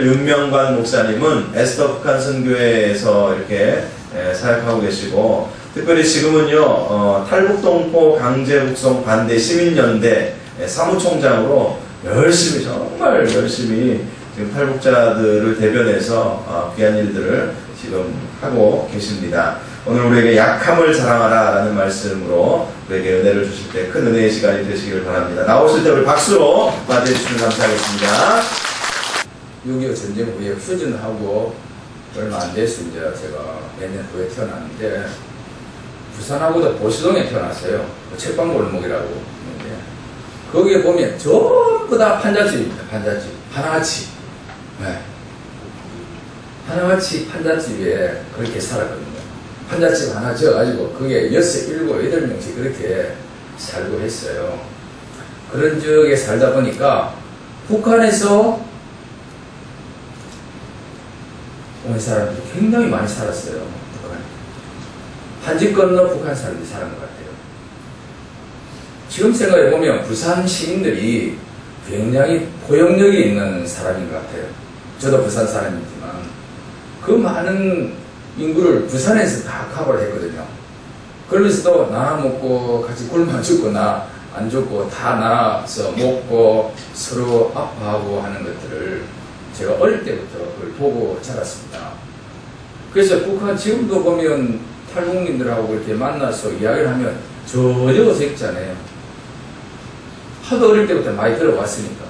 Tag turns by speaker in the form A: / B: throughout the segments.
A: 윤명관 목사님은 에스더 북한 선교회에서 이렇게 사역하고 계시고, 특별히 지금은요 탈북동포 강제북송 반대 시민연대 사무총장으로 열심히, 정말 열심히 지금 탈북자들을 대변해서 귀한 일들을 지금 하고 계십니다. 오늘 우리에게 약함을 자랑하라 라는 말씀으로 우리에게 은혜를 주실 때 큰 은혜의 시간이 되시기를 바랍니다. 나오실 때 우리 박수로 맞이해 주시면 감사하겠습니다.
B: 6.25 전쟁 후에 휴전하고 얼마 안 됐습니다. 제가 몇 년 후에 태어났는데, 부산하고도 보시동에 태어났어요. 책방골목이라고 있는데, 거기에 보면 전부 다 판잣집입니다. 판잣집. 하나같이. 네. 하나같이 판잣집에 그렇게 살았거든요. 판잣집 하나 지어가지고 그게 6, 7, 8명씩 그렇게 살고 했어요. 그런 지역에 살다 보니까 북한에서 온 사람들이 굉장히 많이 살았어요. 북한. 한지 건너 북한 사람들이 사는 것 같아요. 지금 생각해보면 부산 시민들이 굉장히 포용력이 있는 사람인 것 같아요. 저도 부산 사람이지만 그 많은 인구를 부산에서 다 커버를 했거든요. 그러면서도 나눠 먹고 같이 굶어 죽거나 안 죽고 다 나눠서 먹고 서로 아파하고 하는 것들을 제가 어릴 때부터 그걸 보고 자랐습니다. 그래서 북한 지금도 보면 탈북민들하고 이렇게 만나서 이야기를 하면 전혀 어색잖아요. 하도 어릴 때부터 많이 들어왔으니까.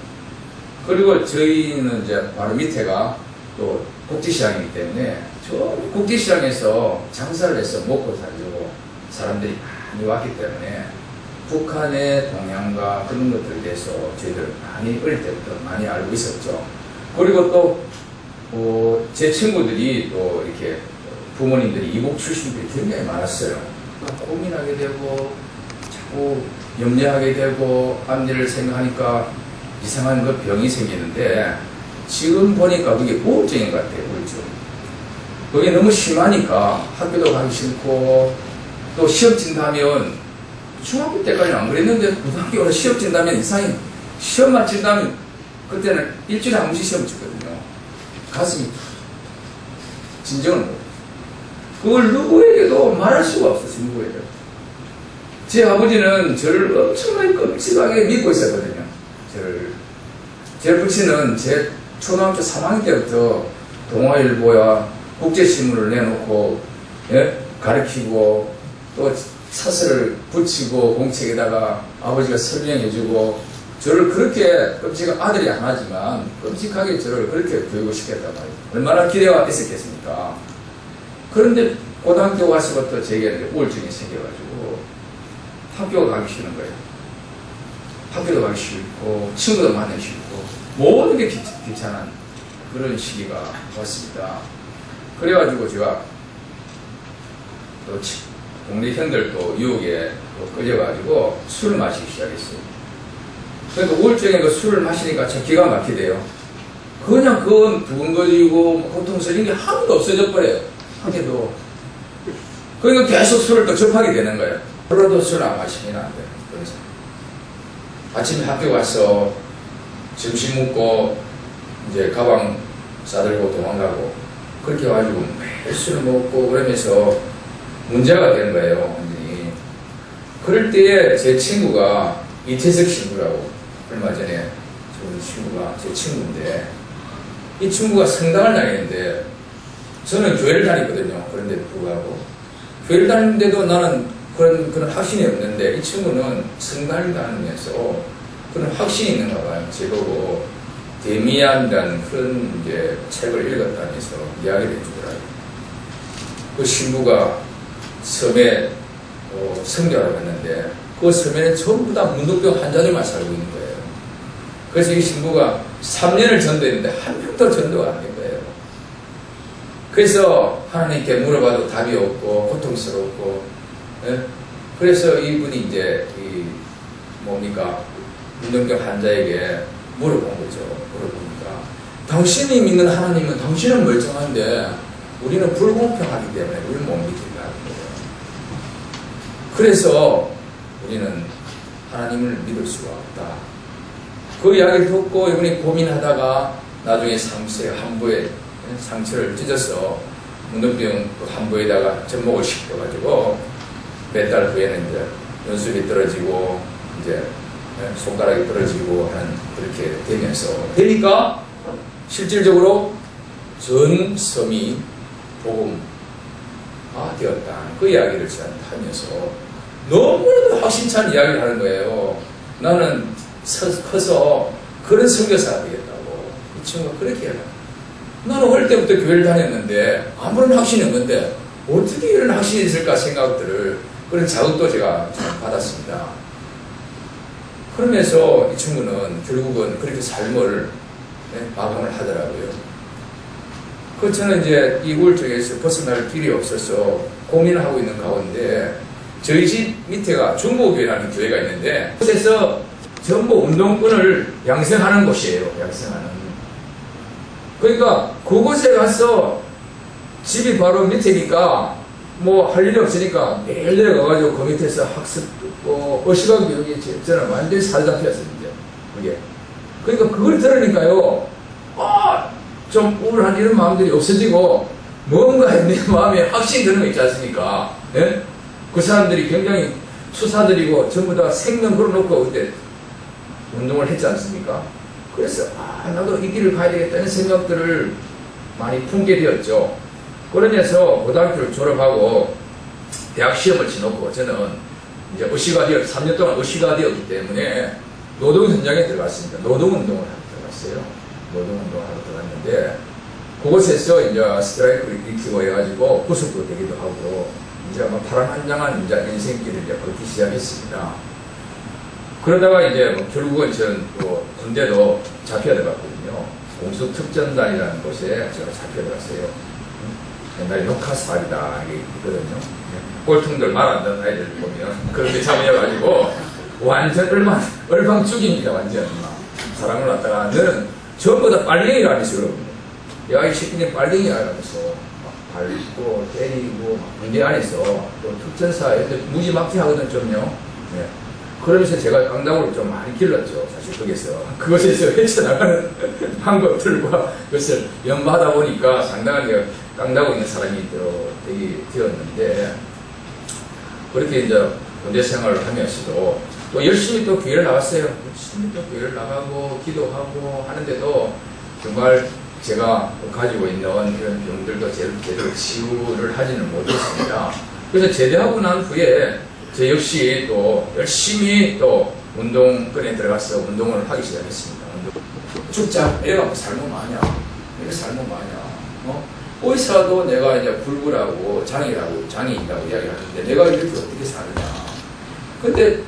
B: 그리고 저희는 이제 바로 밑에가 또 국제시장이기 때문에 저 국제시장에서 장사를 해서 먹고 살려고 사람들이 많이 왔기 때문에 북한의 동향과 그런 것들에 대해서 저희들 많이 어릴 때부터 많이 알고 있었죠. 그리고 또 제 친구들이 또 이렇게 부모님들이 이국 출신들이 굉장히 많았어요. 고민하게 되고 자꾸 염려하게 되고 앞일을 생각하니까 이상한 그 병이 생기는데, 지금 보니까 그게 우울증인 것 같아요. 우울증. 그게 너무 심하니까 학교도 가기 싫고, 또 시험 친다면, 중학교 때까지는 안 그랬는데 고등학교 시험 친다면 이상해. 시험만 친다면 그때는 일주일에 한 번씩 시험 쳤거든요. 가슴이 진정을 못해요. 그걸 누구에게도 말할 수가 없었어요. 누구에게도. 제 아버지는 저를 엄청나게 끔찍하게 믿고 있었거든요. 제 부친은 제 초등학교 3학년 때부터 동아일보야 국제신문을 내놓고, 예? 가르치고, 또 사설을 붙이고 공책에다가 아버지가 설명해주고, 저를 그렇게 끔찍한, 아들이 하나지만 끔찍하게 저를 그렇게 교육을 시켰단 말이에요. 얼마나 기대가 있었겠습니까? 그런데 고등학교 가서부터 제게 우울증이 생겨가지고 학교 가기 싫은 거예요. 학교도 가기 싫고 친구도 만나기 싫고 모든 게 귀찮은 그런 시기가 왔습니다. 그래가지고 제가 또 동네 형들도 유혹에 끌려가지고 술을 마시기 시작했어요. 그러니까 우울증에 그 술을 마시니까 참 기가 막히대요. 그냥 그건 두근거리고 고통스러운 게 하나도 없어져 버려요. 한 개도. 그러니까 계속 술을 또 접하게 되는 거예요. 그래도 술 안 마시면 안 돼요. 그래서 아침에 학교 가서 점심 먹고 이제 가방 싸들고 도망가고 그렇게 해가지고 매일 술 먹고 그러면서 문제가 된 거예요. 완전히. 그럴 때에 제 친구가 이태석 친구라고 얼마 전에 좋은 친구가 제 친구인데, 이 친구가 성당을 다니는데 저는 교회를 다니거든요. 그런데도 불구하고 교회를 다니는데도 나는 그런 확신이 없는데, 이 친구는 성당을 다니면서 그런 확신이 있는가 봐요. 제보고 데미안이라는 그런 이제 책을 읽었다면서 이야기를 해주더라고요. 그 신부가 섬에 성교하러 갔는데 그 섬에는 전부 다 문득병 환자들만 살고 있는 거예요. 그래서 이 신부가 3년을 전도했는데 한 명도 전도가 안 된 거예요. 그래서 하나님께 물어봐도 답이 없고 고통스럽고, 예? 그래서 이분이 이제 문득병 환자에게 물어본 거죠. 물어보니까 당신이 믿는 하나님은 당신은 멀쩡한데 우리는 불공평하기 때문에 우리는 못 믿는다는 거예요. 그래서 우리는 하나님을 믿을 수가 없다. 그 이야기를 듣고 이분이 고민하다가 나중에 한부에 상처를 찢어서 운동병 한부에다가 접목을 시켜가지고 몇 달 후에는 이제 연습이 떨어지고 이제 손가락이 떨어지고 하는 그렇게 되니까 실질적으로 전 섬이 복음화 되었다. 그 이야기를 제가 하면서 너무나도 확신찬 이야기를 하는 거예요. 나는 커서 그런 선교사가 되겠다고. 이 친구가 그렇게 해요. 나는 어릴 때부터 교회를 다녔는데 아무런 확신이 없는데 어떻게 이런 확신이 있을까 생각들을 그런 자극도 제가 받았습니다. 그러면서 이 친구는 결국은 그렇게 삶을 마감을 하더라고요. 그 저는 이제 이 우울증에서 벗어날 길이 없어서 고민을 하고 있는 가운데 저희 집 밑에가 중보교회라는 교회가 있는데 그래서 전부 운동권을 양성하는 곳이에요. 양성하는. 그러니까 그곳에 가서 집이 바로 밑에니까 뭐 할 일이 없으니까 매일 내려가가지고 그 밑에서 학습 듣고 어시간 교육이 저는 완전히 살다 피었어요. 이제 그게. 그러니까 그걸 들으니까요. 좀 우울한 이런 마음들이 없어지고 뭔가 내 마음에 확신이 드는 거 있지 않습니까? 예? 그 사람들이 굉장히 수사들이고 전부 다 생명 걸어놓고 그때 운동을 했지 않습니까? 그래서 나도 이 길을 가야 되겠다는 생각들을 많이 품게 되었죠. 그러면서 고등학교를 졸업하고 대학 시험을 치놓고 저는 이제 의시가 3년 동안 의시가 되었기 때문에 노동 현장에 들어갔습니다. 노동운동을 하러 들어갔어요. 노동운동을 하러 들어갔는데 그곳에서 이제 스트라이크를 일으키고 해가지고 구속도 되기도 하고 이제 뭐 파란만장한 인생길을 이제 걷기 시작했습니다. 그러다가 이제 결국은 저는 또 군대도 잡혀들어갔거든요. 공수특전단이라는 곳에 제가 잡혀들었어요. 옛날에 녹화사이다 이게 있거든요. 꼴통들 말 안 듣는 아이들 보면 그렇게 잡혀가지고 완전 얼방죽입니다. 완전 사람을 갖다가 너는 전부 다 빨갱이를 하면서 여러분. 야, 이 새끼는 빨갱이야 하면서 막 밟고 때리고 막 군대 안에서 또 특전사 애들 무지막지하거든 좀요. 네. 그러면서 제가 깡다구를 좀 많이 길렀죠. 사실 거기서. 그것에서 헤쳐나가는 방법들과 그것을 연마하다 보니까 상당하게 깡다구 있는 사람이 되었는데 그렇게 이제 군대 생활을 하면서도 또 열심히 또 교회를 나갔어요. 열심히 또 교회를 나가고 기도하고 하는데도 정말 제가 가지고 있는 이런 병들도 제대로 치유를 하지는 못했습니다. 그래서 제대하고 난 후에 저 역시 또 열심히 또 운동권에 들어가서 운동을 하기 시작했습니다. 죽자, 내가 삶은 마냐? 내가 삶은 마냐? 의사도 내가 이제 불구라고 장이라고 장애인이라고 이야기하는데 내가 이렇게 어떻게 사느냐? 근데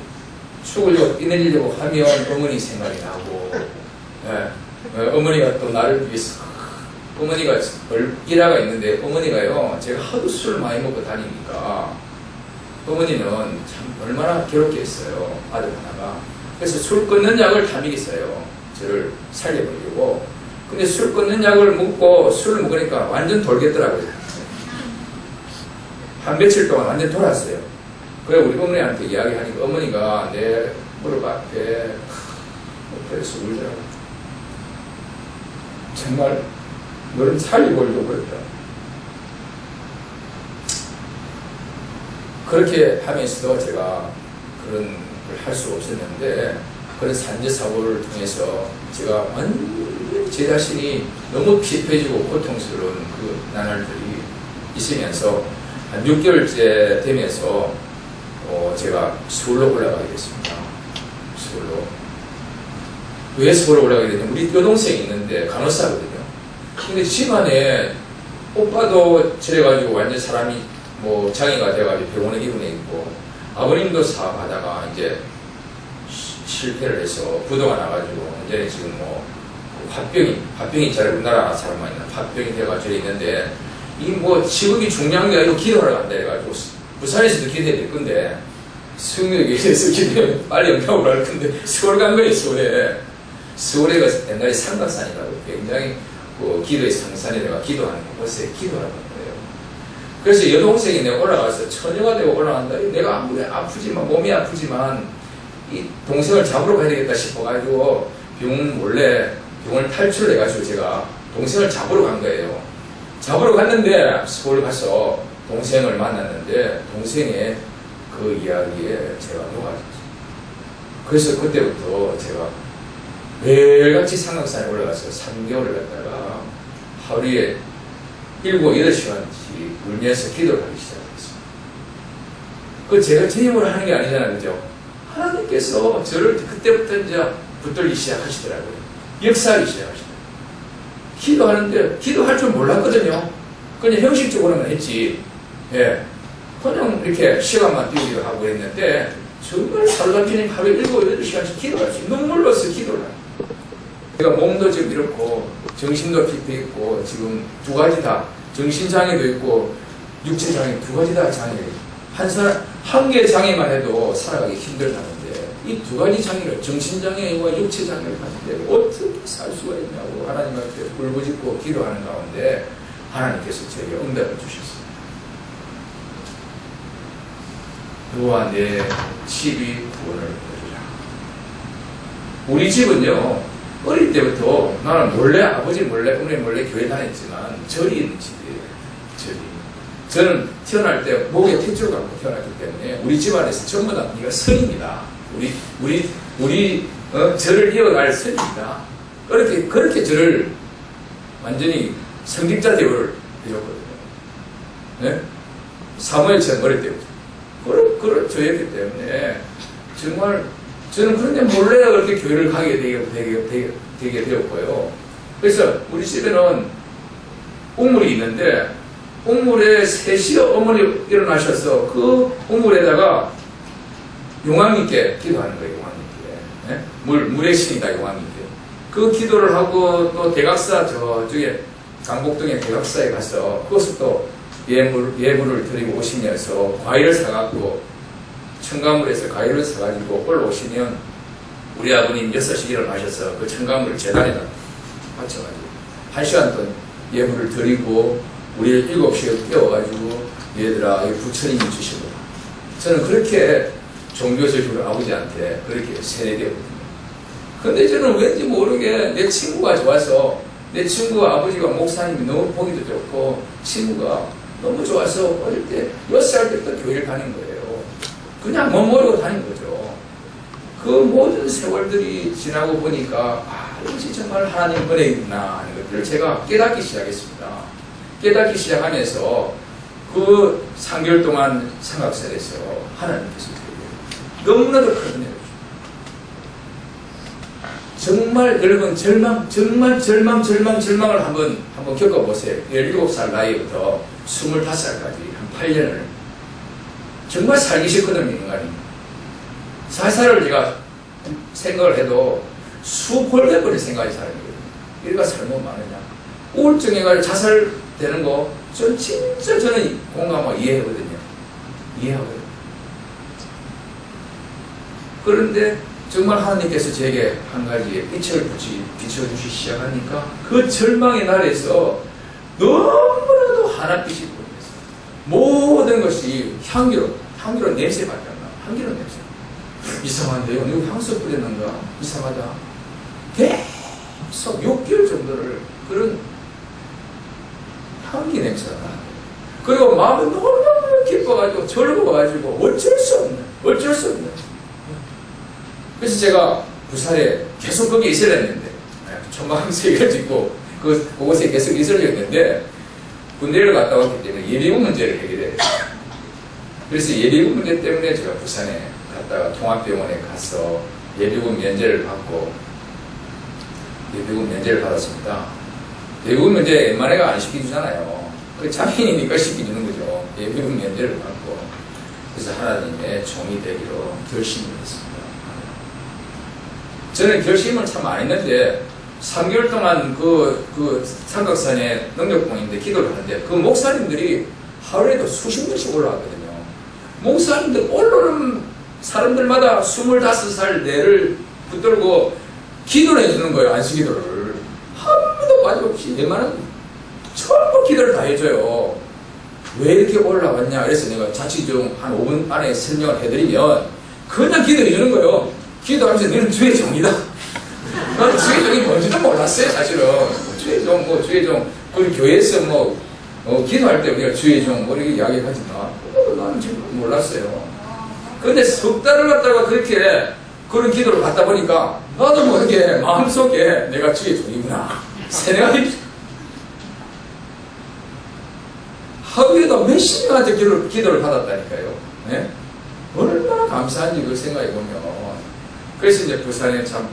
B: 죽으려고 뛰내리려고 하면 어머니 생각이 나고, 어머니가 또 나를 위해서 어머니가 일화가 있는데 어머니가요 제가 하도 술을 많이 먹고 다니니까. 어머니는 참 얼마나 괴롭게 했어요. 아들 하나가. 그래서 술 끊는 약을 다 먹였어요. 저를 살려보려고. 근데 술 끊는 약을 먹고 술을 먹으니까 완전 돌겠더라고요. 한 며칠 동안 완전 돌았어요. 그래 우리 어머니한테 이야기하니까 어머니가 내 무릎 앞에 옆에서 울더라고요. 정말 너를 살려보려고 그랬다. 그렇게 하면서도 제가 그런 걸 할 수 없었는데 그런 산재사고를 통해서 제가 완전히 제 자신이 너무 피폐해지고 고통스러운 그 나날들이 있으면서 한 6개월째 되면서 제가 서울로 올라가게 됐습니다. 서울로. 왜 서울로 올라가게 됐냐면 우리 여동생이 있는데 간호사거든요. 근데 집안에 오빠도 저래가지고 완전 사람이 뭐 장애가 돼가지고 병원에 입원해 있고 아버님도 사업하다가 이제 실패를 해서 부도가 나가지고 이제 지금 뭐 화병이 잘 우리나라 사람만 있는 화병이 돼가지고 있는데 이 뭐 직업이 중요한 게 아니고 기도하러 간다 해가지고 부산에서도 기도해야 될 건데 성역에서 기도해 빨리 연락을 할 건데 서울 간 거예요. 서울에가 옛날에 삼각산이라고 굉장히 그 기도의 상산에다가 기도하는 곳에 기도하러 간 거예요. 그래서 여동생이 내가 올라가서 처녀가 되고 올라간다. 내가 아무리 아프지만 몸이 아프지만 이 동생을 잡으러 가야 되겠다 싶어가지고 병원 몰래 병원을 탈출해가지고 제가 동생을 잡으러 간 거예요. 잡으러 갔는데 서울 가서 동생을 만났는데 동생의 그 이야기에 제가 녹아졌어요. 그래서 그때부터 제가 매일같이 삼각산에 올라가서 3개월을 갔다가 하루에 7, 8시간씩 울면서 기도를 하기 시작했어요. 그 제가 제 힘으로 하는 게 아니잖아요. 그죠? 하나님께서 저를 그때부터 이제 붙들기 시작하시더라고요. 역사하기 시작하시더라고요. 기도하는데 기도할 줄 몰랐거든요. 그냥 형식적으로만 했지. 예. 그냥 이렇게 시간만 띄우기도 하고 했는데 정말 사로잡히는 하루에 7, 8시간씩 기도할 수 있어요. 눈물로서 기도를 해요. 제가 몸도 지금 이렇고 정신도 픽도 있고 지금 두 가지 다 정신장애도 있고 육체장애 두 가지 다 장애예요. 한 개 장애만 해도 살아가기 힘들다는데 이 두 가지 장애를 정신장애와 육체장애를 가진데 어떻게 살 수가 있냐고 하나님한테 울부짖고 기도하는 가운데 하나님께서 제게 응답을 주셨어요. 너와 내 집이 구원을 얻으리라. 우리 집은요 어릴 때부터 나는 몰래 아버지 몰래 어머니 몰래 교회 다녔지만 절이 있는 집이에요. 절이. 저는 태어날 때 목에 탯줄 갖고 태어났기 때문에 우리 집안에서 전부 다 네가 선입니다. 우리 절을 이어갈 선입니다. 그렇게 저를 완전히 성직자 대우를 해줬거든요. 네? 사무엘처럼 어릴 때부터. 그런 저였기 때문에 정말 저는 그런데 몰래 그렇게 교회를 가게 되게 되었고요. 그래서 우리 집에는 옥물이 있는데 옥물에 3시에 어머니 일어나셔서 그 옥물에다가 용왕님께 기도하는 거예요. 용왕님께. 네? 물의 신이다 용왕님께. 그 기도를 하고 또 대각사 저쪽에 강북동에 대각사에 가서 그것을 또 예물을 드리고 오시면서 과일을 사갖고 첨가물에서 과일을 사가지고 올라오시면 우리 아버님 6시 일어나셔서 그 첨가물을 재단에다 바쳐가지고 1시간 동안 예물을 드리고 우리 7시에 깨워가지고 얘들아 이 부처님이 주신 거다. 저는 그렇게 종교적으로 아버지한테 그렇게 세뇌되었거든요. 근데 저는 왠지 모르게 내 친구가 좋아서 내 친구가 아버지가 목사님이 너무 보기도 좋고 친구가 너무 좋아서 어릴 때 6살 때부터 교회를 다닌 거예요. 그냥 못 모르고 다닌 거죠. 그 모든 세월들이 지나고 보니까 이것이 정말 하나님 은혜이구나 하는 것들을 제가 깨닫기 시작했습니다. 깨닫기 시작하면서 그 3개월 동안 삼각산에서 하나님께서 너무나도 큰 은혜를 주셨습니다. 정말 여러분 절망을 한번 겪어보세요. 17살 나이부터 25살까지 한 8년을 정말 살기 싫거든요. 인간이. 자살을 제가 생각을 해도 수골돼버릴 생각이 사는 거예요. 이래가 살면 많으냐. 우울증에 자살되는 거 저는 공감하고 이해하거든요. 이해하거든요. 그런데 정말 하나님께서 제게 한 가지의 빛을 비춰주시기 시작하니까 그 절망의 날에서 너무나도 하나빛이 보였어요. 모든 것이 향기로 냄새밖에 안 나. 향기로 냄새. 이상한데요. 누구 향수 뿌렸는가? 이상하다. 계속 6개월 정도를 그런 향기 냄새가 나. 그리고 마음이 너무너무 기뻐가지고 즐거워가지고 어쩔 수 없는. 그래서 제가 부산에 계속 거기 있어야 했는데 초망세 해가지고 그곳에 계속 있으려 했는데 군대를 갔다 왔기 때문에 예비군 문제를 해결해야 돼요. 그래서 예비군 문제 때문에 제가 부산에 갔다가 통합병원에 가서 예비군 면제를 받았습니다. 예비군 면제 웬만해가 안 시켜주잖아요. 장인이니까 시켜주는 거죠. 예비군 면제를 받고 그래서 하나님의 종이 되기로 결심을 했습니다. 저는 결심을 참 안 했는데 3개월 동안 그 삼각산에 능력봉인데 기도를 하는데 그 목사님들이 하루에도 수십 명씩 올라왔거든요. 목사님들 올라오는 사람들마다 25살 내를 붙들고 기도를 해주는 거예요. 안식기도를. 한 번도 빠짐없이 웬만한 전부 기도를 다 해줘요. 왜 이렇게 올라왔냐. 그래서 내가 자칫 좀 한 5분 안에 설명을 해드리면 그냥 기도해 주는 거예요. 기도하면서 너는 주의 종이다. 나는 주의종이 뭔지도 몰랐어요, 사실은. 주의종, 우리 교회에서 기도할 때 우리가 주의종, 이렇게 이야기하지만, 나는 지금 몰랐어요. 근데 석 달을 갖다가 그렇게 그런 기도를 받다 보니까, 나도 모르게 마음속에 내가 주의종이구나. 생각이 하루에도 몇십 명한테 기도를 받았다니까요. 네? 얼마나 감사한지 그 생각해 보면. 그래서 이제 부산에 참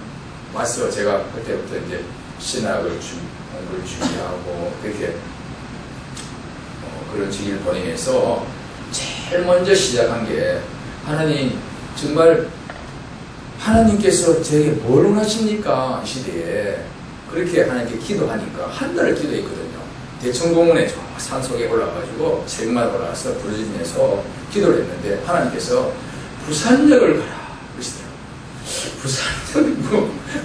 B: 와서 제가 그때부터 이제 신학을 공부를 준비하고 그렇게 그런 시기를 보내면서 제일 먼저 시작한 게 하나님 정말 하나님께서 제게 뭘 원하십니까? 이 시대에 그렇게 하나님께 기도하니까 한 달을 기도했거든요. 대청공원에 저 산속에 올라가지고 책마다 올라가서 부르짖으면서 기도를 했는데 하나님께서 부산역을 가라 그러시더라고요. 부산역이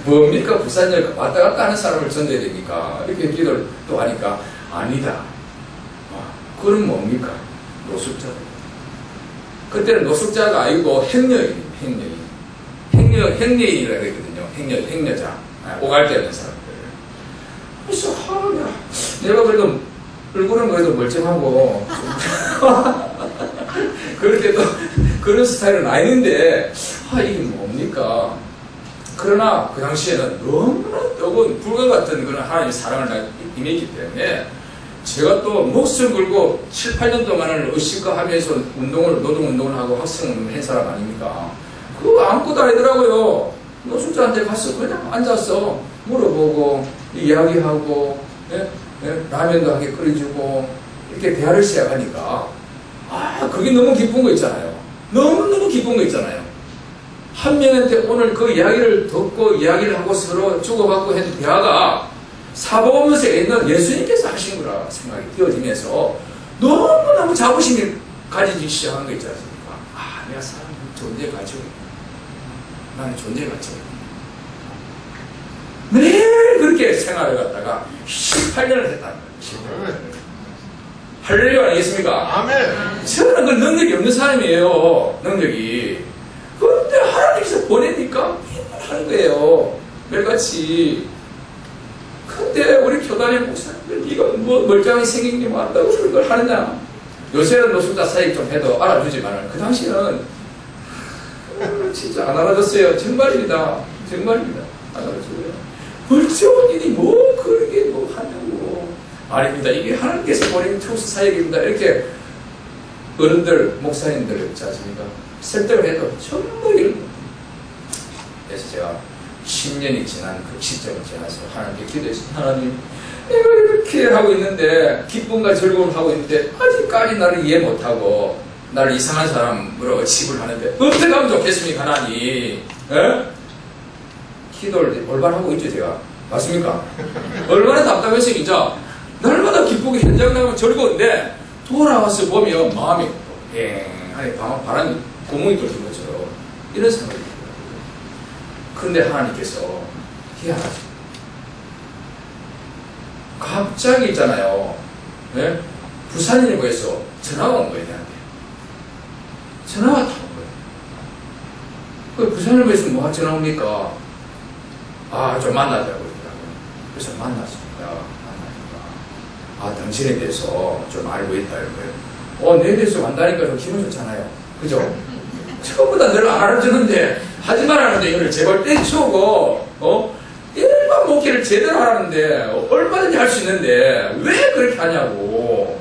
B: 뭡니까? 부산역 왔다 갔다 하는 사람을 전도해야 됩니까? 이렇게 기도를 또 하니까 아니다. 그럼 뭡니까? 노숙자. 그때는 노숙자가 아니고 행여인이라고 했거든요. 행여자. 오갈 데 없는 사람들. 그래서 내가 그래도 얼굴은 그래도 멀쩡하고 그렇게 또 그런 스타일은 아닌데 이게 뭡니까? 그러나 그 당시에는 너무나 뜨거운 불과 같은 그런 하나님의 사랑을 임했기 때문에 제가 또 목숨 걸고 7, 8년 동안을 의식화하면서 노동운동을 하고 학생운동을 한 사람 아닙니까? 그거 아무것도 아니더라고요. 노숙자한테 가서 그냥 앉아서 물어보고 이야기하고 라면도 하게 끓여주고 이렇게 대화를 시작하니까 그게 너무 기쁜 거 있잖아요. 너무너무 기쁜 거 있잖아요. 한 명한테 오늘 그 이야기를 듣고 이야기를 하고 서로 주고받고 했는 대화가 사복음서에 있는 예수님께서 하신 거라 생각이 되어지면서 너무너무 자부심이 가지기 시작한 거 있지 않습니까? 내가 사람 존재 가지고 있다. 나는 존재 가지고 있다. 매일 그렇게 생활을 갖다가 18년을 했다는 거예요. 할렐루야 아니겠습니까?
C: 아멘.
B: 저는 그 능력이 없는 사람이에요. 능력이. 그런데 하나님께서 보내니까 하는 거예요. 매일같이. 근데 우리 교단의 목사님들 네가 뭐 멀쩡하게 생긴 게 맞다고 그런 걸 하느냐. 요새는 노숙자 사역 좀 해도 알아주지만 그 당시에는 진짜 안 알아줬어요. 정말입니다. 정말입니다. 안 알아줘요. 멀쩡한 일이 그러게 하냐고. 아닙니다. 이게 하나님께서 보내는 특수 사역입니다. 이렇게 어른들, 목사님들 있지 않습니까? 설득을 해도 정말 이런 거. 그래서 제가 10년이 지난 그 시점을 지나서 하나님께 기도했습니다. 하나님, 내가 이렇게 하고 있는데, 기쁨과 즐거움을 하고 있는데, 아직까지 나를 이해 못하고, 나를 이상한 사람으로 취급을 하는데, 어떻게 하면 좋겠습니까, 하나님? 기도를 올바로 하고 있죠, 제가. 맞습니까? 얼마나 답답해서, 이제, 날마다 기쁘게 현장 나가면 즐거운데, 돌아와서 보면 마음이, 뺑하니 바람이 구멍이 뚫린 것처럼, 이런 생각이 들어요. 그런데 하나님께서 희한하죠. 갑자기 있잖아요. 부산일보에서 전화가 온 거예요, 내한테. 전화가 다 온 거예요. 그 부산일보에서 뭐가 전화 옵니까? 좀 만나자고 그러더라고요. 그래서 만났습니다. 당신에 대해서 좀 알고 있다, 이런 거예요. 내 대해서 안다니까 좀 기분 좋잖아요. 그죠? 처음보다 늘 안 알아주는데, 하지 말라는데, 이걸 제발 떼치우고, 일반 목회를 제대로 하라는데, 얼마든지 할 수 있는데, 왜 그렇게 하냐고.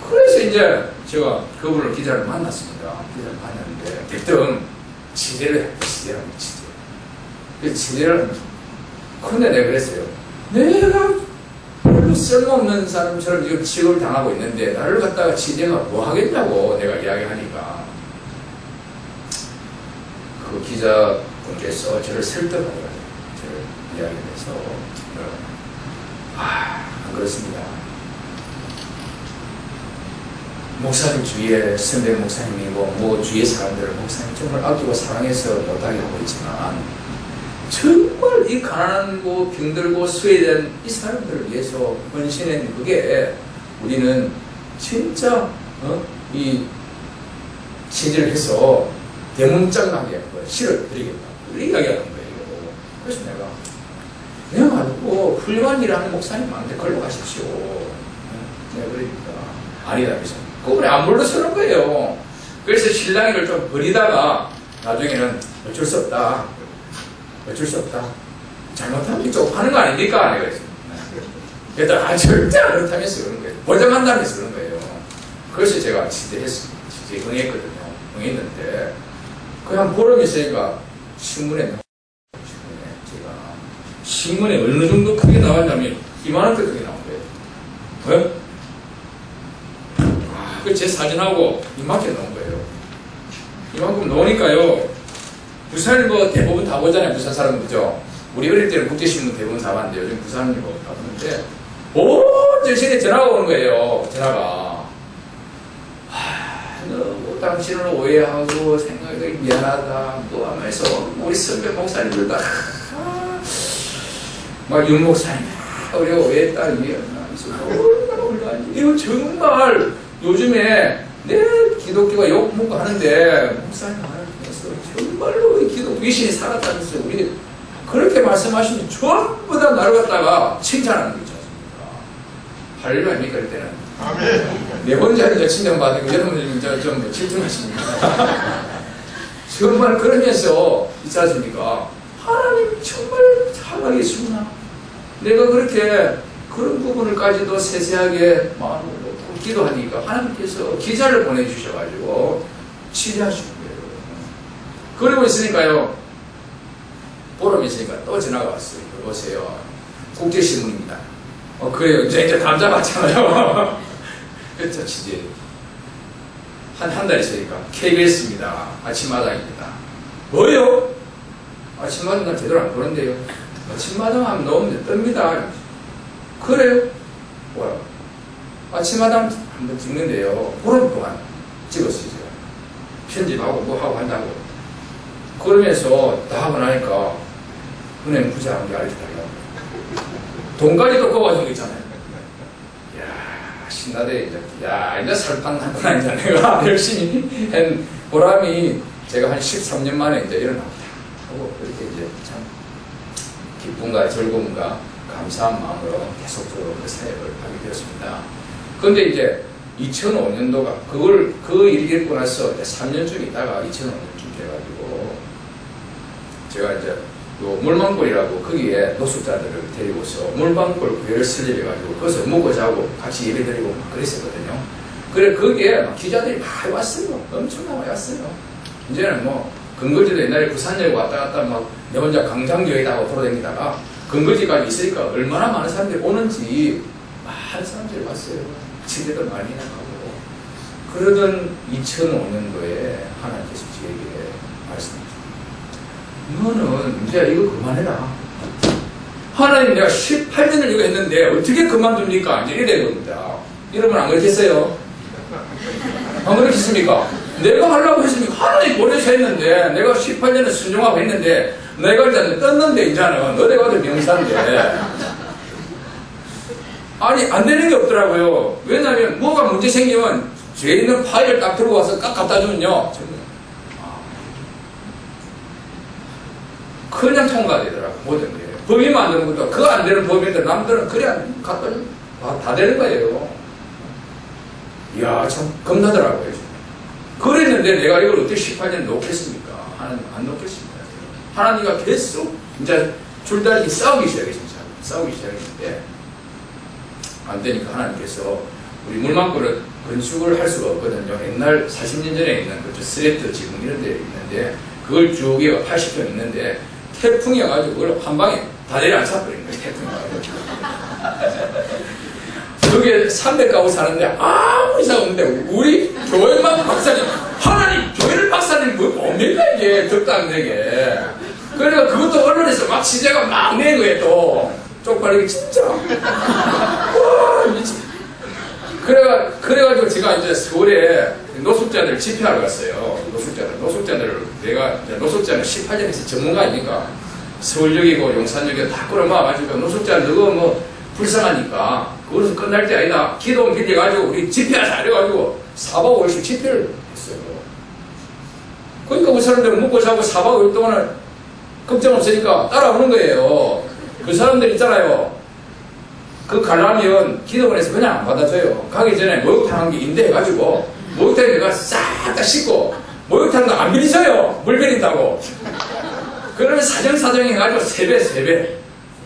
B: 그래서 이제, 제가 그분을 기자를 만났습니다. 기자를 만났는데, 대뜸, 취재를 했어요. 취재를 하면서. 근데 내가 그랬어요. 내가 별로 쓸모없는 사람처럼 지금 취급을 당하고 있는데 나를 갖다가 취재가 뭐 하겠냐고 내가 이야기하니까 그 기자분께서 저를 설득하더라고요. 저를 이야기해서 안 그렇습니다. 목사님 주위에 선배 목사님이고 주위의 사람들을 목사님 정말 아끼고 사랑해서 못하게 하고 있지만 정말 이 가난하고 병들고 소외된 이 사람들을 위해서 헌신한 그게 우리는 진짜 이 취재를 해서 대문짝나게 실어드리겠다. 우리 이야기하는 거예요. 그래서 내가 뭐 훌륭한 일을 하는 목사님 많은데 걸로 가십시오. 내가 그러니까 아니다. 그래서 그분이 안 불러서는 거예요. 그래서 신랑이를 좀 버리다가 나중에는 어쩔 수 없다. 어쩔 수 없다. 잘못하면 이쪽 하는 거 아닙니까? 내가 그랬어요. 그랬더니 절대 안 그렇다면서 그런 거예요. 보장한다면서 그런 거예요. 그래서 제가 지지했습니다. 응했거든요. 응했는데 그냥 보름 있으니까 신문에 어느 정도 크게 나왔냐면 이만한테 크게 나온 거예요. 왜? 그 제 사진하고 이만큼 나온 거예요. 이만큼 나오니까요. 부산을 뭐 대부분 다 보잖아요. 부산 사람은 그죠? 우리 어릴 때는 국제신문 대부분 다 봤는데 요즘 부산을 뭐 다 보는데 온 전시에 전화가 오는 거예요. 전화가. 너무 당신을 오해하고 생각이 미안하다 뭐 하면서 우리 선배 목사님들 다 막 윤 목사님 우리가 오해했다 미안하면서 얼마나 훌륭한지 이거 정말 요즘에 내 기독교가 욕먹고 하는데 목사님 하나님께서 정말로 우리 기독 귀신이 살았다면서 우리 그렇게 말씀하시면 전부 다 나를 갖다가 칭찬하는 거 있지 않습니까? 할렐루야 아닙니까 그때는 네 번째는 칭찬받은 거 여러분들 좀 질투하십니까? 정말 그러면서 있지 않습니까? 하나님 정말 살아계시구나. 내가 그렇게 그런 부분을까지도 세세하게 마음으로 기도하니까 하나님께서 기자를 보내주셔가지고 치료하신 거예요. 그러고 있으니까요. 보름 있으니까 또 전화가 왔어요. 보세요. 국제신문입니다. 그래요. 이제 감 잡았잖아요. 그렇죠. 이제 한 달 있으니까 KBS입니다. 아침마당입니다. 뭐요? 아침마당 난 제대로 안 보는데요. 아침마당 하면 너무 뜹니다. 그래요? 뭐야? 아침마당 한번 찍는데요. 보름 동안 찍었어요. 제가. 편집하고 뭐 하고 한다고. 그러면서 다 하고 나니까 은행 부자한 게 알려달라고. 돈까지 또 꼽아준 거 있잖아요. 이야, 신나대. 이제 설탕 한구나, 이제 내가 열심히 한 보람이 제가 한 13년 만에 이제 일어납니다. 하고 그렇게 이제 참 기쁨과 즐거움과 감사한 마음으로 계속적으로 그 사역을 하게 되었습니다. 그런데 이제 2005년도가 그 일이 있고 나서 이제 3년쯤 있다가 2005년쯤 돼가지고 제가 이제 요 물방골이라고 거기에 노숙자들을 데리고서 물방골 교회를 설립해가지고 거기서 먹고 자고 같이 예배드리고 막 그랬었거든요. 그래 거기에 막 기자들이 많이 왔어요. 엄청 많이 왔어요. 이제는 뭐 근거지도 옛날에 부산역 왔다 갔다 막 내 혼자 강장교회다 하고 돌아다니다가 근거지까지 있으니까 얼마나 많은 사람들이 오는지 많은 사람들이 왔어요. 집에도 많이 나가고 그러던 2005년도에 하나님께서 저에게 말씀하셨어요. 너는 이제 이거 그만해라. 하나님 내가 18년을 이거 했는데 어떻게 그만둡니까? 이제 이래야 됩니다. 이러면 안 그렇겠어요? 안 그렇겠습니까? 내가 하려고 했으니까 하나님 보내서 했는데 내가 18년을 순종하고 했는데 내가 일단 떴는데 이제는 너네가 어디 명사인데 아니 안 되는 게 없더라고요. 왜냐하면 뭐가 문제 생기면 죄 있는 파일을 딱 들고 와서 딱 갖다 주면요 그냥 통과되더라고 모든 게. 법이 만드는 것도 그거 안 되는 법인데 남들은 그냥 갖다 주면 다 되는 거예요. 이야 참 겁나더라고요. 그랬는데 내가 이걸 어떻게 18년 놓겠습니까? 하나님 안 놓겠습니다. 하나님과 계속 이제 줄다리기 싸우기 시작했습니다. 싸우기 시작했는데 안 되니까 하나님께서 우리 물망골을 건축을 할 수가 없거든요. 옛날 40년 전에 있는 그 스레트 지금 이런 데 있는데 그걸 쭉 얘가 80평 있는데 태풍이 와가지고 그걸 한 방에 다 내려앉혀버린 거예요. 태풍이 와가지고. 그게 300가구 사는데 아무 이상 없는데 우리 교회만 박사님 하나님 교회를 박사님 뭐 뭡니까 이게 덕도 안 되게. 그러니까 그것도 언론에서 막 취재가 막 낸 거예요. 또 쪽팔리게 진짜 와 미치. 그래가지고 제가 이제 서울에 노숙자들 집회하러 갔어요. 노숙자들을 내가 노숙자는 18년에서 전문가이니까 서울역이고 용산역이고 다 끌어모아가지고 노숙자들 너무 뭐 불쌍하니까 그것은 끝날 때 아니다. 기도 빌려가지고 우리 집회하자 이래가지고 4박 5일씩 집회를 했어요. 그러니까 우리 사람들은 먹고 자고 4박 5일 동안은 걱정 없으니까 따라오는 거예요. 그 사람들 있잖아요. 그 가려면 기도원에서 그냥 안 받아줘요. 가기 전에 목욕탕 한 게 임대해가지고 목욕탕에 내가 싹 다 씻고 목욕탕도 안 빌리줘요. 물 빌린다고. 그러면 사정 해가지고 3배.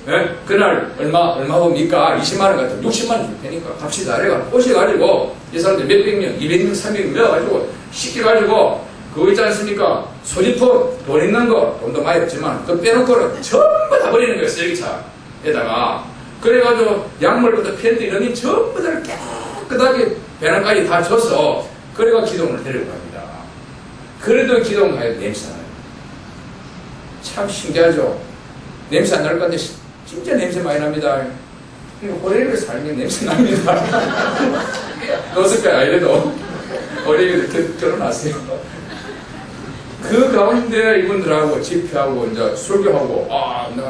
B: 예? 그날 얼마 봅니까? 20만원 같은 60만원 줄 테니까 갑시다. 그래가 오셔가지고 이 사람들 몇백 명, 200명, 300명 모여가지고 씻겨가지고 그거 있지 않습니까? 소지품, 돈 있는 거, 돈도 많이 없지만 그 빼놓고는 전부 다 버리는 거예요. 쓰레기차에다가. 그래가지고 약물부터 팬트 이러니 전부 다 깨끗하게 배낭까지 다 줘서 그래가 기동을 데리고 갑니다. 그래도 기동 가야 냄새 나요. 참 신기하죠. 냄새 안 날 건데 진짜 냄새 많이 납니다. 호레이를 살면 냄새 납니다. 넣었을 거야. 이래도 호레이를 결혼하세요. 그 가운데 이분들하고 집회하고 이제 설교하고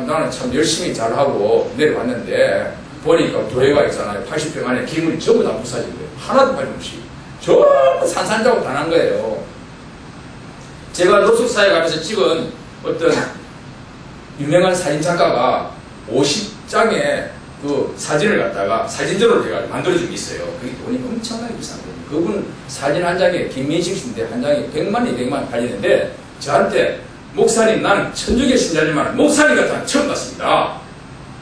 B: 나는 참 열심히 잘하고 내려왔는데 보니까 교회가 있잖아요. 80평 안에 기물이 전부 다 부사진 거예요. 하나도 빠짐없이 전부 산산자고 다 난 거예요. 제가 노숙사에 가면서 찍은 어떤 유명한 사진작가가 50장의 그 사진을 갖다가 사진전으로 제가 만들어준 게 있어요. 그게 돈이 엄청나게 비싼 거예요. 그분 사진 한 장에 김민식 씨인데 한 장에 100만, 200만 팔리는데 저한테 목사님 나는 천주교 신자지만 목사님 같은 건 처음 봤습니다.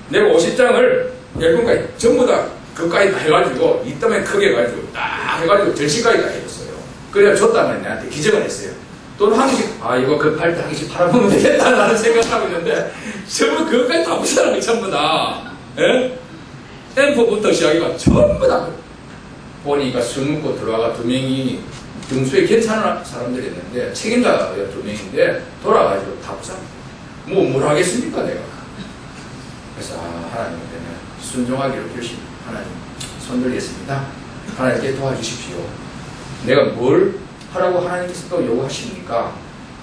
B: 내가 50장을 앨범까지 전부 다 그까지 다 해가지고 이따만 크게 해가지고 딱 해가지고 절시까지 다 해줬어요. 그래야 줬다면 내한테 기적을 했어요. 돈 한 개씩 이거 급할 때 한 개씩 팔아보면 되겠다라는 생각을 하고 있는데 전부 그것까지 다 부사람이 전부 다 앰프부터 시작해가 전부 다 보니까 술 먹고 들어와가 2명이 등수에 괜찮은 사람들이 있는데 책임자가 2명인데 돌아가지고 다 부사. 뭘 하겠습니까 내가. 그래서 하나님 때문에 순종하기로 결심. 하나님 손 들겠습니다. 하나님께 도와주십시오. 내가 뭘 하라고 하나님께서 또 요구하십니까?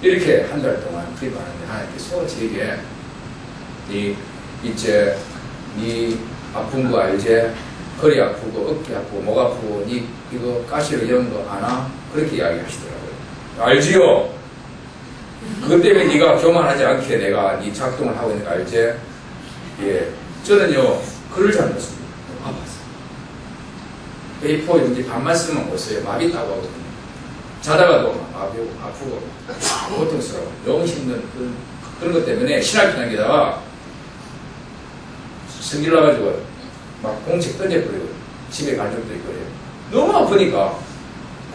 B: 이렇게 한 달 동안 기도하는데 하나님께서 제게 이제 네 아픈 거 알지? 허리 아프고 어깨 아프고 목 아프고 니 이거 가시로 이런 거 아나? 그렇게 이야기하시더라고요. 알지요? 그것 때문에 네가 교만하지 않게 내가 네 작동을 하고 있는 거 알지? 예, 저는요 글을 잘 못 씁니다. 아팠어요. A4 용지 반만 쓰면 못 써요. 마비 따고 하거든요. 자다가도 마비 아프고 고통스러워. 너무 힘든 그런 것 때문에 신학교 다니다가 성질 나가지고 막 공책 던져버리고 집에 간 적도 있고 그래요. 너무 아프니까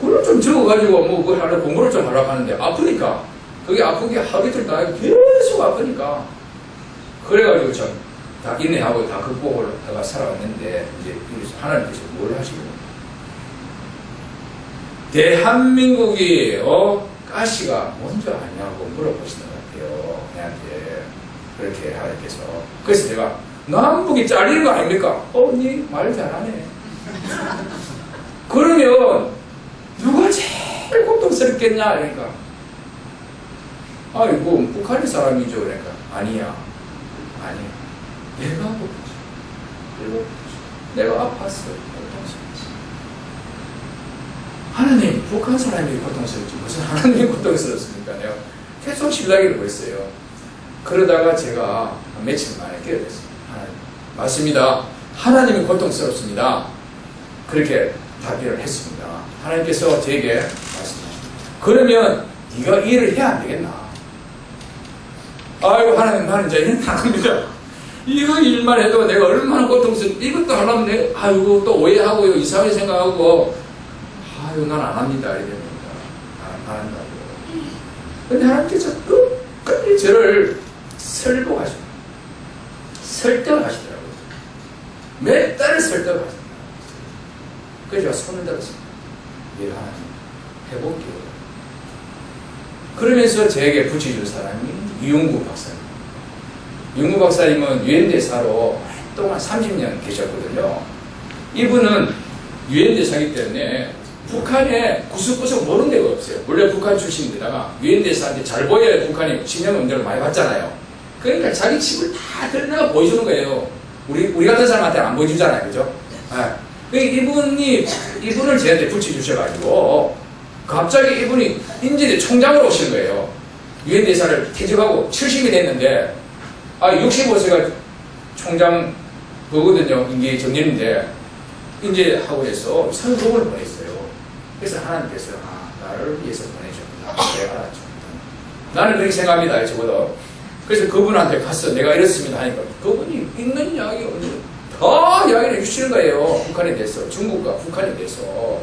B: 그걸 좀 적어가지고 뭐 그걸 하려 공부를 좀 하려고 하는데 아프니까 그게 아픈 게 하루 이틀 다 계속 아프니까 그래가지고 참 다 인내하고 다 극복을 하다가 살아왔는데 이제 하나님께서 뭘 하시고 대한민국이 가시가 뭔지 아냐고 물어보시는 것 같아요. 내한테 그렇게 하나님께서. 그래서 내가 남북이 잘리는 거 아닙니까? 니 말 잘하네. 그러면 누가 제일 고통스럽겠냐? 그러니까 아이고 북한의 사람이죠. 그러니까 아니야. 내가 고통스럽지. 내가 아팠어. 고통스럽지. 하나님 북한 사람이 고통스럽지 무슨 하나님이 고통스럽습니까? 내가 계속 신라기를 했어요. 그러다가 제가 며칠 만에 깨어났어요. 하나님 맞습니다. 하나님이 고통스럽습니다. 그렇게 답변을 했습니다. 하나님께서 제게 말씀하십니다. 그러면 네가 일을 해야 안 되겠나? 아이고 하나님 나는 이제 일은 안 합니다. 이거 일만 해도 내가 얼마나 고통스럽지. 이것도 하려면 내가 아이고 또 오해하고 이상하게 생각하고 아이고 난 안 합니다. 이래 됩니다. 안 한다고. 근데 하나님께서 끝까지 저를 설득하십니다. 설득하시더라고요. 몇 달을 설득하십니다. 그래서 제가 손을 들었습니다. 내가 하나님 해볼게요. 그러면서 제게 붙여줄 사람이 이용구 박사님. 이용구 박사님은 유엔대사로 오랫동안 30년 계셨거든요. 이분은 유엔대사이기 때문에 북한에 구석구석 모르는 데가 없어요. 원래 북한 출신인데다가 유엔대사한테 잘 보여야 북한이 친형 응대를 많이 받잖아요. 그러니까 자기 집을 다 들여다가 보여주는 거예요. 우리 같은 사람한테 안 보여주잖아요. 그죠? 이분을 저한테 붙여주셔가지고 갑자기 이분이 인제대 총장으로 오신 거예요. 유엔 대사를 퇴직하고 70이 됐는데, 65세가 총장 그거거든요. 임기 정년인데, 이제 하고 해서 선동을 보냈어요. 그래서 하나님께서, 나를 위해서 보내줬구나. 내가 알았죠. 나는 그렇게 생각합니다. 적어도. 그래서 그분한테 가서 내가 이렇습니다 하니까 그분이 있는 이야기 다 이야기를 해주시는 거예요. 북한에 대해서. 중국과 북한에 대해서.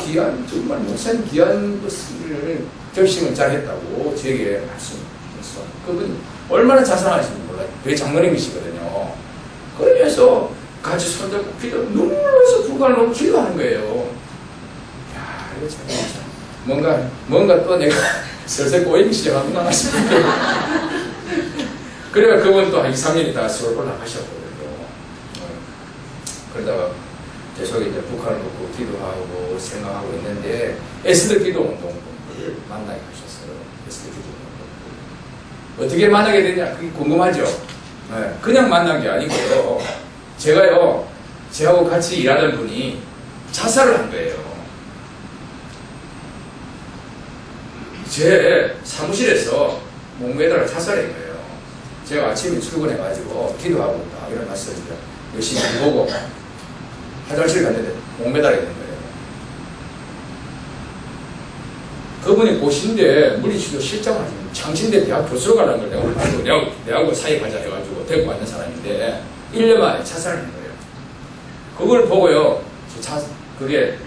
B: 귀한, 정말 목사님 귀한 것을 결심을 잘했다고 저에게 말씀했어. 그분이 얼마나 자상하신지 몰라요. 그게 장로님이시거든요. 그러면서 같이 손잡고 기도, 눈물로서 북한을 너무 기도하는 거예요. 야, 이거 참, 뭔가 또 내가 슬슬 꼬이기 시작하구나 싶은데. 그래가 그분 또 한 2, 3년 있다가 서울 올라가셨거든요. 그러다가 계속 이제 북한을 놓고 기도하고 생각하고 있는데, 에스더 기도 운동을 만나게 하셨어요. 에스더 기도 운동. 어떻게 만나게 됐냐? 그게 궁금하죠? 네. 그냥 만난 게 아니고요. 제가요, 저하고 같이 일하던 분이 자살을 한 거예요. 제 사무실에서 목 매달아 자살한 거예요. 제가 아침에 출근해가지고 기도하고 딱 일어났어요. 열심히 보고 화장실 갔는데 목 매달아 있는 거예요. 그분이 고신대 물리치료 실장을 하시는 창신대 대학 교수로 가라는 걸 내하고 사이 가자 해가지고 데리고 왔는 사람인데 1년 만에 자살을 한 거예요. 그걸 보고요, 그게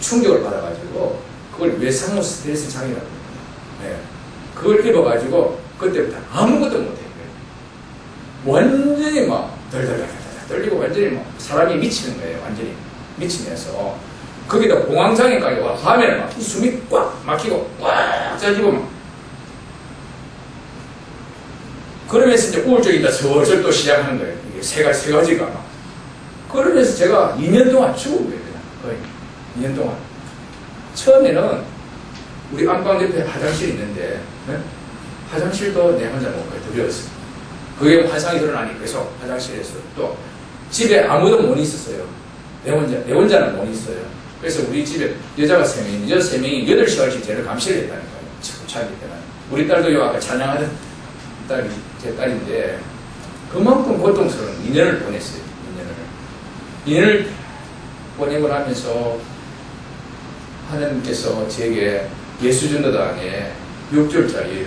B: 충격을 받아가지고 그걸 외상후 스트레스 장애라고 합니다. 네. 그걸 입어가지고 그때부터 아무것도 못해요. 완전히 막 덜덜덜 떨리고 완전히 막 사람이 미치는 거예요. 완전히 미치면서 거기다 공황장애까지 와. 밤에는 막 숨이 꽉 막히고 꽉 짜지고 막. 그러면서 이제 우울증이 슬슬 또 시작하는 거예요. 이게 세 가지가 막. 그러면서 제가 2년 동안 죽은 거예요. 거의 2년 동안. 처음에는 우리 안방 옆에 화장실이 있는데, 네? 화장실도 내 혼자 못 가요. 두려웠어요. 그게 환상이 드러나니 그래서 화장실에서 또 집에 아무도 못 있었어요. 내 혼자는 못 있어요. 그래서 우리 집에 여자가 3명이, 여자 3명이 8시간씩 쟤를 감시를 했다는 거예요. 차기 때는. 우리 딸도 요 아까 찬양하던 딸이 제 딸인데, 그만큼 고통스러운 2년을 보냈어요. 2년을 보내고 나면서 하나님께서 제게 예수전도당에 6개월짜리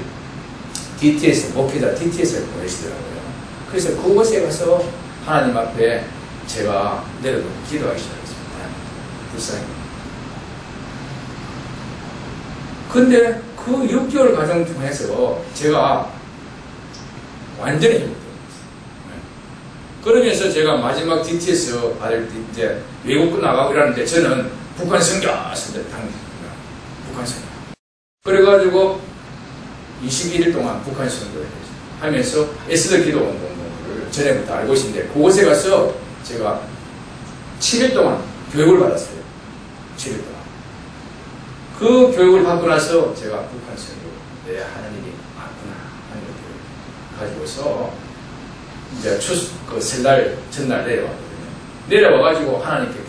B: DTS, 목회자 DTS를 보내시더라고요. 그래서 그곳에 가서 하나님 앞에 제가 내려놓고 기도하기 시작했습니다. 불쌍히. 근데 그 6개월 과정 통해서 제가 완전히 행복했어요. 그러면서 제가 마지막 DTS 받을 때 이제 외국 나가고 이러는데 저는 북한 선교, 북한 선교. 그래가지고 21일 동안 북한 선교를 하면서 에스더 기도 운동을 전에부터 알고 있는데 그곳에 가서 제가 7일 동안 교육을 받았어요. 7일 동안. 그 교육을 받고 나서 제가 북한 선교, 하나님이 맞구나 하는 것들을 가지고서 이제 그 설날 전날 내려왔거든요. 내려와가지고 하나님께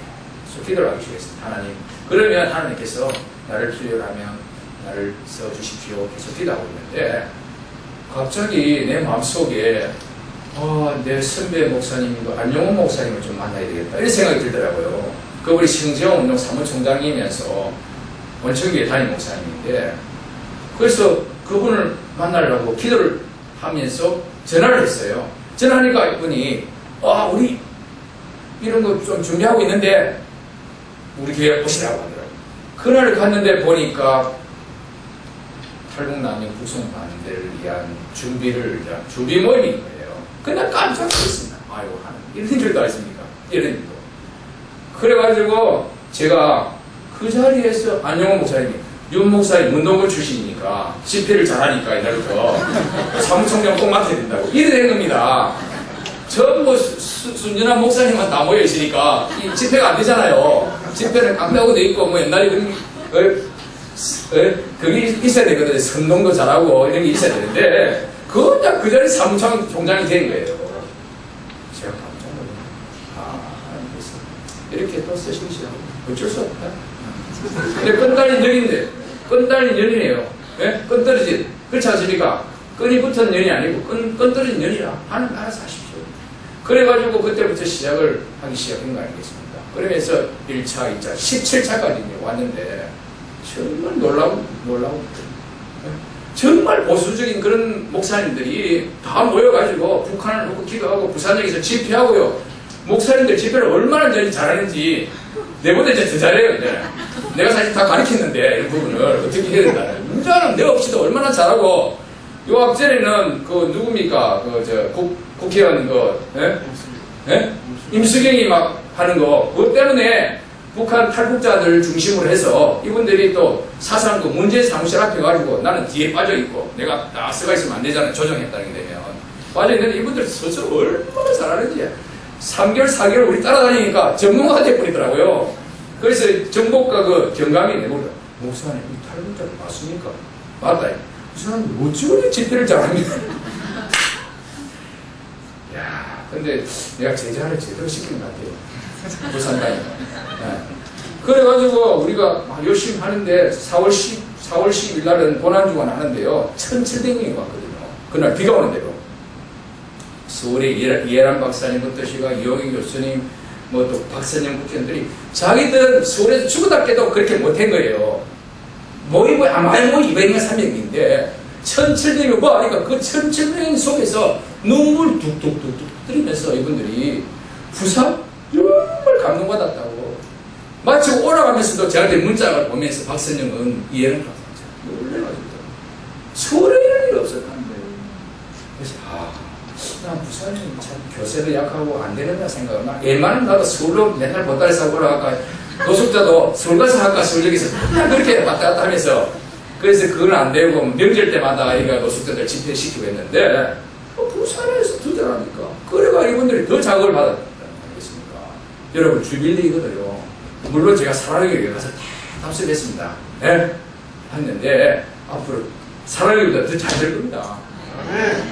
B: 계속 기도를 하기 시작했습니다. 하나님, 그러면 하나님께서 나를 필요로 하면 나를 써주십시오. 계속 기도하고 있는데 갑자기 내 마음속에 내 선배 목사님도 안용훈 목사님을 좀 만나야 되겠다 이런 생각이 들더라고요. 그분이 신재원 운동 사무총장이면서 원청교회 담임 목사님인데, 그래서 그분을 만나려고 기도를 하면서 전화를 했어요. 전화하니까 이분이 우리 이런 거 좀 준비하고 있는데 우리 교회 오시라고 하더라고요. 그날 갔는데 보니까 탈북난민 북송 반대를 위한 준비 모임인 거예요. 그날 깜짝 놀랐습니다. 아이고, 이런 일도 아십니까? 이런 일도. 그래가지고 제가 그 자리에서 안용훈 목사님이, 윤 목사님 운동부 출신이니까 집회를 잘하니까 이날부터 사무총장 꼭 맡아야 된다고 이래 된 겁니다. 전부 순전한 목사님만 다 모여 있으니까 이 집회가 안 되잖아요. 집회는 깡다고도 있고 뭐 옛날에 그게 있어야 되거든요. 선동도 잘하고 이런 게 있어야 되는데 그냥 그 자리에 사무총장이 된 거예요. 제가 깜짝 놀랐어요. 이렇게 또 쓰시시라고 어쩔 수 없다. 근데 끈달린 년인데, 끈달린 년이네요. 네? 끈 떨어진 그렇지 않습니까? 끈이 붙은 년이 아니고 끈 떨어진 년이라 하는 알아서 하십시오. 그래가지고 그때부터 시작을 하기 시작한 거 아니겠습니까? 그러면서 1차, 2차, 17차까지 왔는데 정말 놀라운 정말 보수적인 그런 목사님들이 다 모여가지고 북한을 놓고 기도하고 부산역에서 집회하고요. 목사님들 집회를 얼마나 잘하는지 내보다 이제 더 잘해요. 이제. 내가 사실 다 가르쳤는데 이런 부분을 어떻게 해야 된다는. 문자는 내 없이도 얼마나 잘하고 요 앞전에는 그 누굽니까? 국회의원 임수경이 막 하는 거 그것 때문에 북한 탈북자들 중심으로 해서 이분들이 또 사상 그 문제 사무실 앞에 가지고 나는 뒤에 빠져있고 내가 쓰가 있으면 안 되잖아요. 조정했다는 게 되면. 빠져있는데 이분들 스스로 얼마나 잘하는지 3개월, 4개월 우리 따라다니니까 전문가가 돼버리더라고요. 그래서 정복과 그 경감이 내보려 목사님 이 탈북자들 맞습니까? 맞다. 이 사람 어찌 집회를 잘합니까? 야, 근데 내가 제자를 제대로 시킨 것 같아요. 부산다니까. 네. 그래가지고 우리가 막 열심히 하는데 4월 10일 날은 고난주간 하는데요. 1,700명이 왔거든요. 그날 비가 오는 대로. 서울의 이해란 박사님부터 시가 이용희 교수님, 뭐 또 박선영 국회의원들이 자기들은 서울에서 죽어다 깨도 그렇게 못한 거예요. 모이고 아마야 200명, 300명인데 1,700명 하니까 그 1,700명 속에서 눈물 뚝뚝뚝뚝 들이면서 이분들이 부산 정말 감동받았다고. 마치 올라가면서도 저한테 문자를 보면서 박선영은 이해는 놀래가지고 서울에 이런 일 없었다는 거예요. 그래서 난 부산은 참 교세도 약하고 안 되는다 생각하나 애만은 나도 서울로 맨날 보따리 사고 올라갈까 노숙자도 서울 가서 할까 서울역에서 맨날 그렇게 왔다 갔다 하면서 그래서 그건 안 되고 명절 때마다 아이가 노숙자들 집회시키고 했는데 부산에서 더 잘하니까 그래가 이분들이 더 자극을 받았다는 거 아니겠습니까? 여러분 주빌리거든요. 물론 제가 사랑에게 가서 다 답습했습니다. 네? 했는데 앞으로 사랑에보다 더 잘 될 겁니다.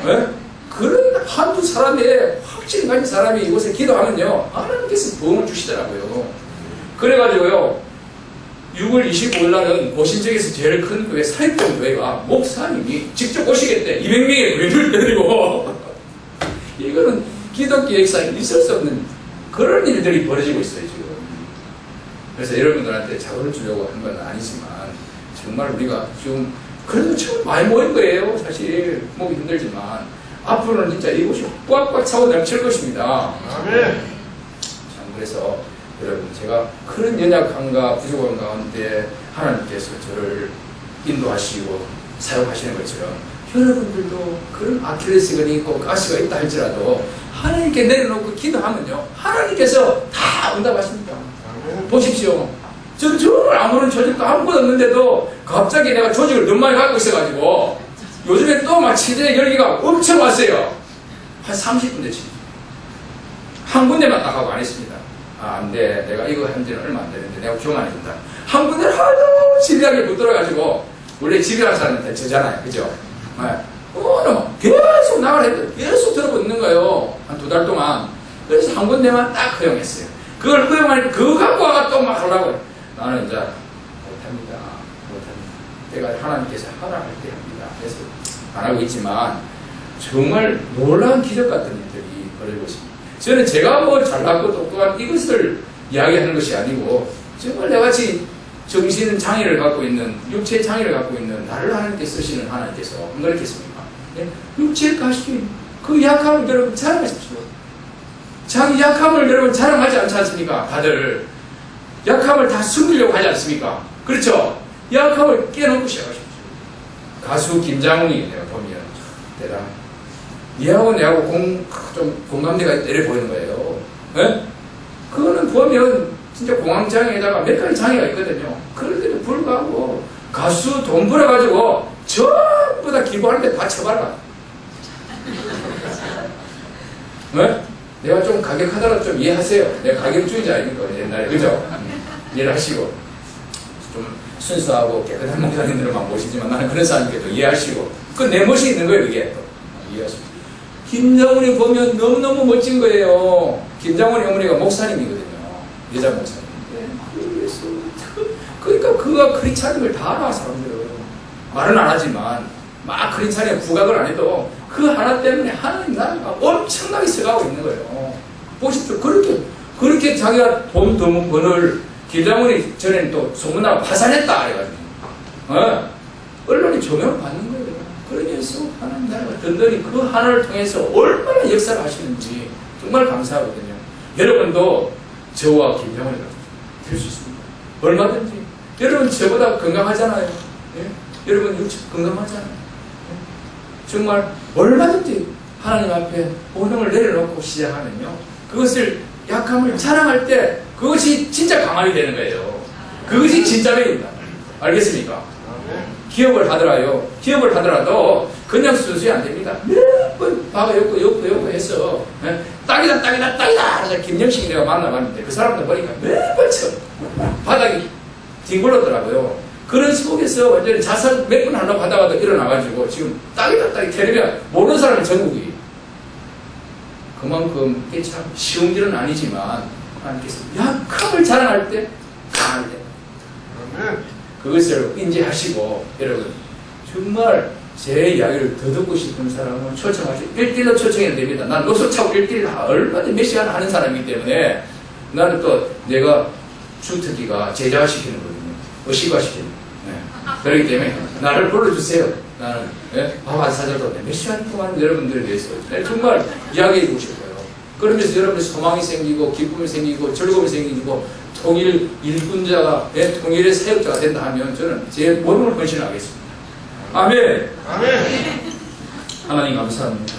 B: 네? 그런 한두 사람의 확신을 가진 사람이 이곳에 기도하면요 하나님께서 도움을 주시더라고요. 그래가지고요 6월 25일 날은 고신적에서 제일 큰 교회 사익동 교회가 목사님이 직접 오시겠대. 200명의 교회를 데리고 이거는 기독교 역사에 있을 수 없는 그런 일들이 벌어지고 있어요 지금. 그래서 여러분들한테 자극을 주려고 한 건 아니지만 정말 우리가 지금 그래도 정말 많이 모인 거예요. 사실 보기 힘들지만 앞으로는 진짜 이곳이 꽉꽉 차고 넘칠 것입니다. 참 그래서 여러분 제가 그런 연약함과 부족한 가운데 하나님께서 저를 인도하시고 사용하시는 것처럼 여러분들도 그런 아킬레스건이 있고 가시가 있다 할지라도 하나님께 내려놓고 기도하면요 하나님께서 다 응답하십니다. 보십시오. 저 정말 아무런 조직도 아무것도 없는데도 갑자기 내가 조직을 너무 많이 갖고 있어가지고 요즘에 또 막 치대 열기가 엄청 왔어요. 한 30분 됐지. 한 군데만 딱 하고 안 했습니다. 안 돼. 내가 이거 한 지는 얼마 안 되는데 내가 기억 안 해준다. 한 군데를 하도 집요하게 붙들어가지고 원래 집요한 사람한테 저잖아요. 그죠? 계속 나가라 했더니 계속 들어붙는 거예요. 한 2달 동안. 그래서 한 군데만 딱 허용했어요. 그걸 허용하니까 그거 갖고 와가 또 막 하려고. 나는 이제 못합니다. 내가 하나님께서 하라 할 때 합니다. 그래서 안 하고 있지만 정말 놀라운 기적 같은 일들이 벌어지고 있습니다. 저는 제가 뭐 잘나고 똑똑한 이것을 이야기하는 것이 아니고 정말 내같이 정신 장애를 갖고 있는 육체 장애를 갖고 있는 나를 하나님께 쓰시는 하나님께서 안 그렇겠습니까? 네? 육체의 가시인 그 약함을 여러분 자랑하십시오. 자기 약함을 여러분 자랑하지 않지 않습니까? 다들 약함을 다 숨기려고 하지 않습니까? 그렇죠? 약함을 깨놓고 시작하십시오. 가수 김장훈이 내가 보면 대단. 얘하고 내하고 좀 공감대가 때려 보이는 거예요. 네? 그거는 보면 진짜 공황장애에다가 몇 가지 장애가 있거든요. 그런데도 불구하고 가수 돈 벌어가지고 전부 다 기부하는데 다 쳐봐라. 네? 내가 좀 가격하더라도 좀 이해하세요. 내가 가격주의자 아닙니까? 옛날에. 그죠? 이해를 하시고. 좀 순수하고 깨끗한 목사님들만 모시지만 나는 그런 사람들도 이해하시고. 그 내 멋이 있는 거예요, 그게. 이해하시고. 김장훈이 보면 너무너무 멋진 거예요. 김장훈이 어머니가 목사님이거든요. 여자 목사님인데. 그러니까 그가 크리스찬임을 다 알아, 사람들은. 말은 안 하지만. 막 크리스찬에 부각을 안 해도 그 하나 때문에 하나님 나라가 엄청나게 써가고 있는 거예요. 보십시오. 그렇게 자기가 돈 너무 번을 길다문이 전에는 또 소문나고 파산했다 해가지고 언론이 조명을 받는 거예요. 그러면서 하나님 나라가 든든히 그 하나를 통해서 얼마나 역사를 하시는지 정말 감사하거든요. 여러분도 저와 김정은이가 될 수 있습니다. 얼마든지. 여러분 저보다 건강하잖아요. 예? 여러분 육체 건강하잖아요. 예? 정말 얼마든지 하나님 앞에 본능을 내려놓고 시작하면요. 그것을 약함을 자랑할 때 그것이 진짜 강함이 되는 거예요. 그것이 진짜 배입니다. 알겠습니까? 기업을 하더라도 그냥 순수히 안 됩니다. 몇 번 바가 엮고 해서 딱이다 그래서 김영식 내가 만나봤는데 그 사람들 보니까 몇 번쯤 바닥이 뒹굴렀더라고요. 그런 속에서 완전히 자살 몇 번 하려고 하다가도 일어나가지고 지금 딱이다 텔레비전 모르는 사람은 전국이 그만큼 이게 참 쉬운 일은 아니지만 하나님께서 약함을 자랑할 때 강하게 됩니다. 그것을 인지하시고 여러분 정말 제 이야기를 더 듣고 싶은 사람은 초청하시고 1대1로 초청해도 됩니다. 난 노숙하고 1대1 얼마든지 몇 시간 하는 사람이기 때문에 나는 또 내가 주특기가 제자시키는 거거든요. 의식화시키는 그렇기 때문에 나를 불러주세요. 나는 밥 안 사줘도 몇 시간 동안 여러분들에 대해서 정말 이야기해주고 싶어요. 그러면서 여러분의 소망이 생기고 기쁨이 생기고 즐거움이 생기고 통일 일꾼자가 통일의 사역자가 된다 하면 저는 제 모든 걸 헌신하겠습니다. 아멘. 하나님 감사합니다.